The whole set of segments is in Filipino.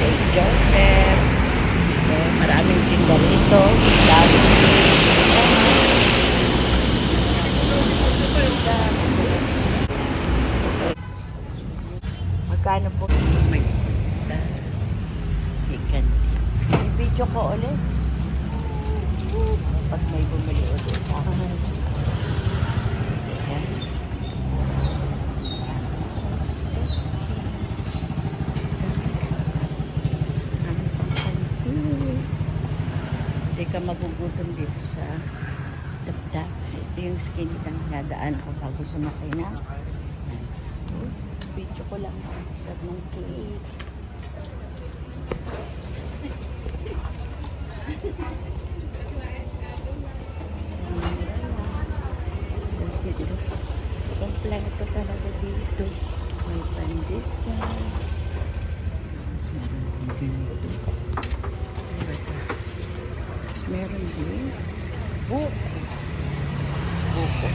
St. Joseph. Okay, maraming tinda rito. Dami. Magkano po? May tas. Chicken. I-video ko ulit. Pag may bumili ulit sa akin. Kasi yan. Hindi ka magugutom dito sa Dapdap. Ito yung skinny na nadaan ko bago sumakay na. Video ko lang sa ng cake. Tapos dito, kompleto talaga dito. May pandesal. Tapos meron din dito. Tapos meron din buko. Buko.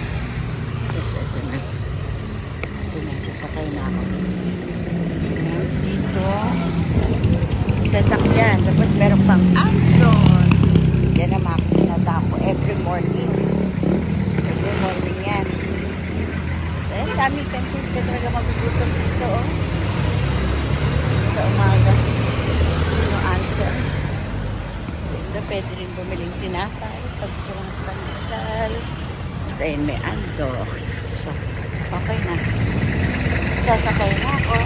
Tapos ito na. Ito na, sasakay na ako. Meron dito. Sasakyan. Tapos meron pang Anson. Yan ang makikita ko every morning. Every morning yan. So, yan, dami kantin ka talaga magugutom dito, oh. Sa umaga. Sino Anson? So, ito pwede rin bumiling tinapay. Pag gusto ng pandesal. So, ayun, may andox. So, okay na. Sasakay na ako.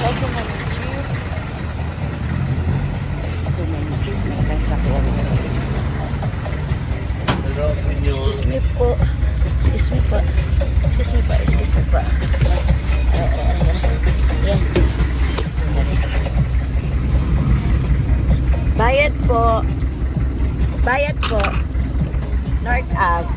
Ito na yung jeep. Ito na yung jeep. Sasakyan ko. Excuse me po. Excuse me po. Excuse me po. Excuse me po. Yan. Bayad po. Bayad po. North Ave.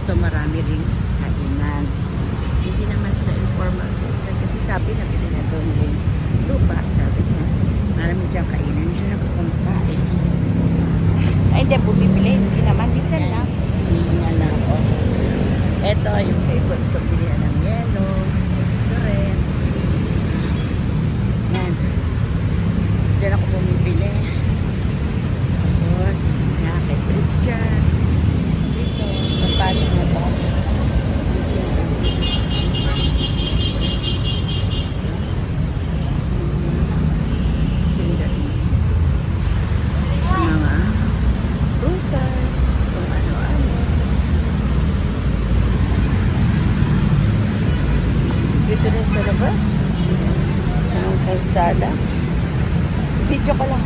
Marami ring kainan. Hindi naman sila informal sector kasi sabi na pinila doon yung lupa. Sabi niya, marami dyan kainan. Hindi siya nakakumpain. Ay, hindi, bumibili. Hindi naman. Minsan lang. Hindi nga lang ako. Ito, yung favorite ko, bilihan ng yelo. Ito rin. Yan. Diyan ako bumibili. Tapos, yan, kay Christian. Dito, napasok na ito. Mga prutas, kung ano-ano. Dito rin sa labas. Anong kalsada. Video ko lang.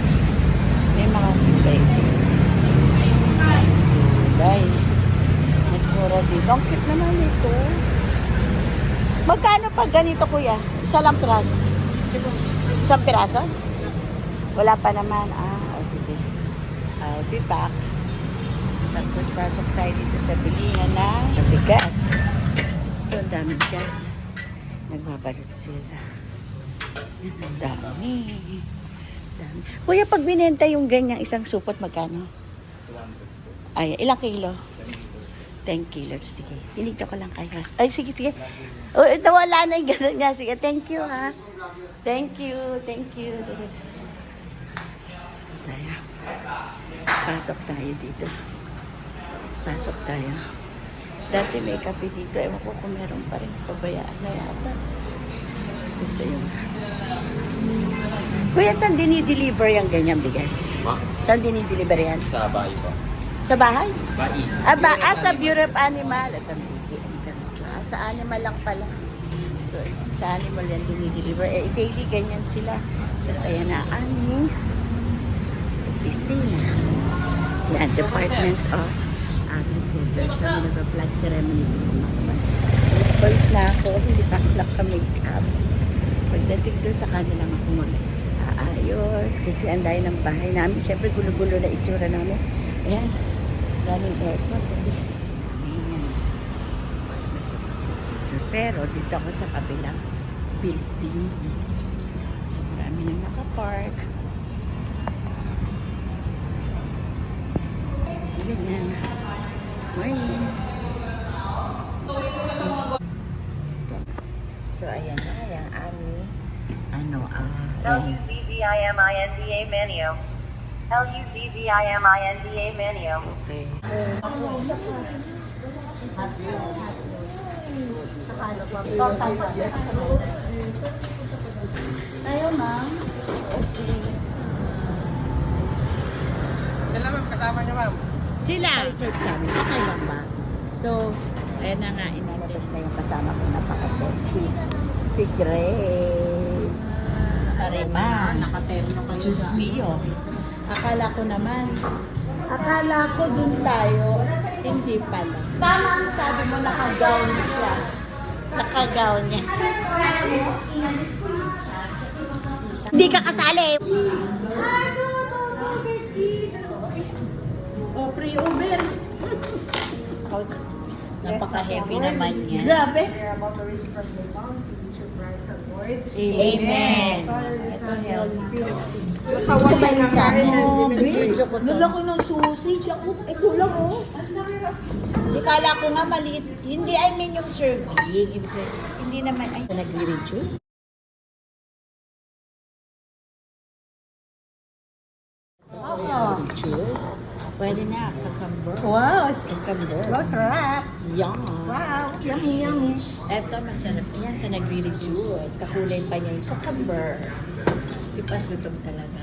May mga kulay. Kulay. Mas mura dito. Ang cute naman ito. Magkano pag ganito, kuya? Isa lang piraso. Isang piraso? Wala pa naman. O sige. I'll be back. Tapos pasok tayo dito sa bilingan ng bigas. Ito, ang dami bigas. Nagbabalot sila. Ang dami. Dami. Kuya, pag binenta yung ganyang isang supot, magkano? Ay, ilang kilo? 10 kilos. Sige. Hinigto ko lang kayo. Ay, sige, sige. Oh, ito wala na yung gano'n niya. Sige, thank you, ha. Thank you. Thank you. Tayo. Pasok tayo dito. Pasok tayo. Dati may kape dito. Ewan ko kung meron pa rin. Pabayaan na yata. Ito sa'yo. Kuya, saan dinideliver yung ganyan bigas? Ma? Saan dinideliver yan? Sa bahay po. Sa bahay? Bahay. Sa Bureau of Animal. Sa animal lang pala. So, sa animal yan dinideliver. Daily ganyan sila. Tapos ayan na, ani. Ito opisina. Yan, Department of Agriculture. Kami nag-flag ceremony dito mga kapatid. Boys na ako, hindi pa ako naka-makeup. Pagdating doon sa kanila ako mag-aayos kasi ang layo ng bahay namin. Siyempre gulo-gulo na itsura namin. Ayan, daming aircon kasi ayan. Pero dito ako sa kabilang building. So marami nang nakapark. Ganyan. Morning. So ayan na yung aming LUZVIMINDA menu. LUZVIMINDA menu. okay. Ayaw, ma'am. Okay. Sila ma'am, kasama niyo ma'am. Sila. Research sa amin. Okay lang ba? So, ayan na nga, inandas na yung kasama ko. Napaka-sexy. Si Grace. Arima. Nakaterno kayo. Diyos mio. Akala ko naman. Akala ko dun tayo. Hindi pala. Tama ang sabi mo, naka-gown siya. Naka-gown niya. Hindi ka kasali. O, pre-Uber. Napaka-heavy naman niya. Grabe. Amen. Ito health. Tawag siya ng Video ko to. Nalaki ng sausage. Ako, ito lang oh. Di kala ko nga maliit. Hindi, I mean yung serving. Hindi naman, ay, nag-reduce. Juice. Pwede na, cucumber. Wow. Cucumber. Wow, sarap. Yum. Wow. Yummy, yummy. Eto, masarap yan sa nagre-reduce. Kakulay pa niya yung cucumber. Si Pas gutom talaga.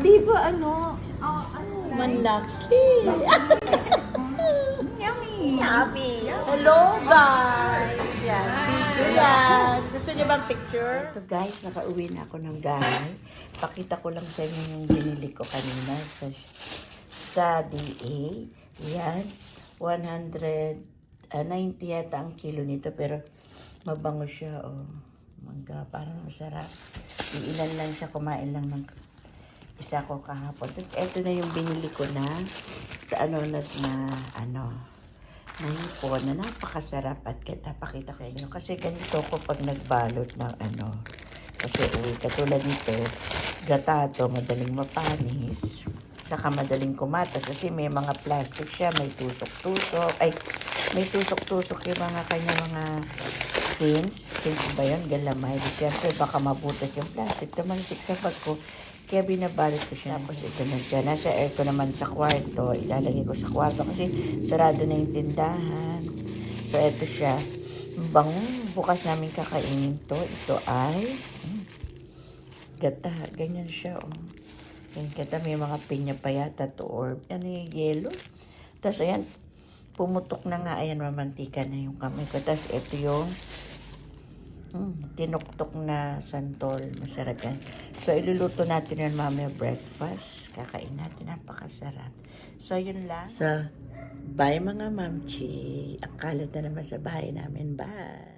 Di ba ano? Ano? Manlaki. Yummy. Yummy. Hello, guys. Yan, video yan. Gusto niyo bang picture? Ito guys, nakauwi na ako ng bahay. Pakita ko lang sa inyo yung binili ko kanina sa DA. Yan, 190 yata ang kilo nito, pero mabango siya. Oh, mangga, parang masarap. Iilan lang siya, kumain lang ng isa ko kahapon. Tapos eto na yung binili ko na sa Anonas na na hipon na napakasarap at pakita ko inyo. Kasi ganito ko pag nagbalot ng kasi katulad nito, gatado, madaling mapanis. Saka madaling kumatas kasi may mga plastic siya, may tusok-tusok. Ay, may tusok-tusok yung mga kanya mga pins. Pins ba yun? Galamay. Siyempre, baka mabutas yung plastic. Tamansik sa bag ko. Kaya binabalot ko siya. Tapos ito na siya. Nasa aircon naman sa kwarto. Ilalagay ko sa kwarto kasi sarado na yung tindahan. So, ito siya. Bango. Bukas namin kakainin to. Ito ay gata. Ganyan siya. Oh. Yan, gata. May mga pinya pa yata to. Or ano yung yellow. Tapos ayan. Pumutok na nga. Ayan, mamantika na yung kamay ko. Tapos ito yung tinuktok na santol. Masarap yan. So, iluluto natin yan mamaya breakfast. Kakain natin. Napakasarap. So, yun lang. So, bye mga mamchi. Ang kalat na naman sa bahay namin. Bye.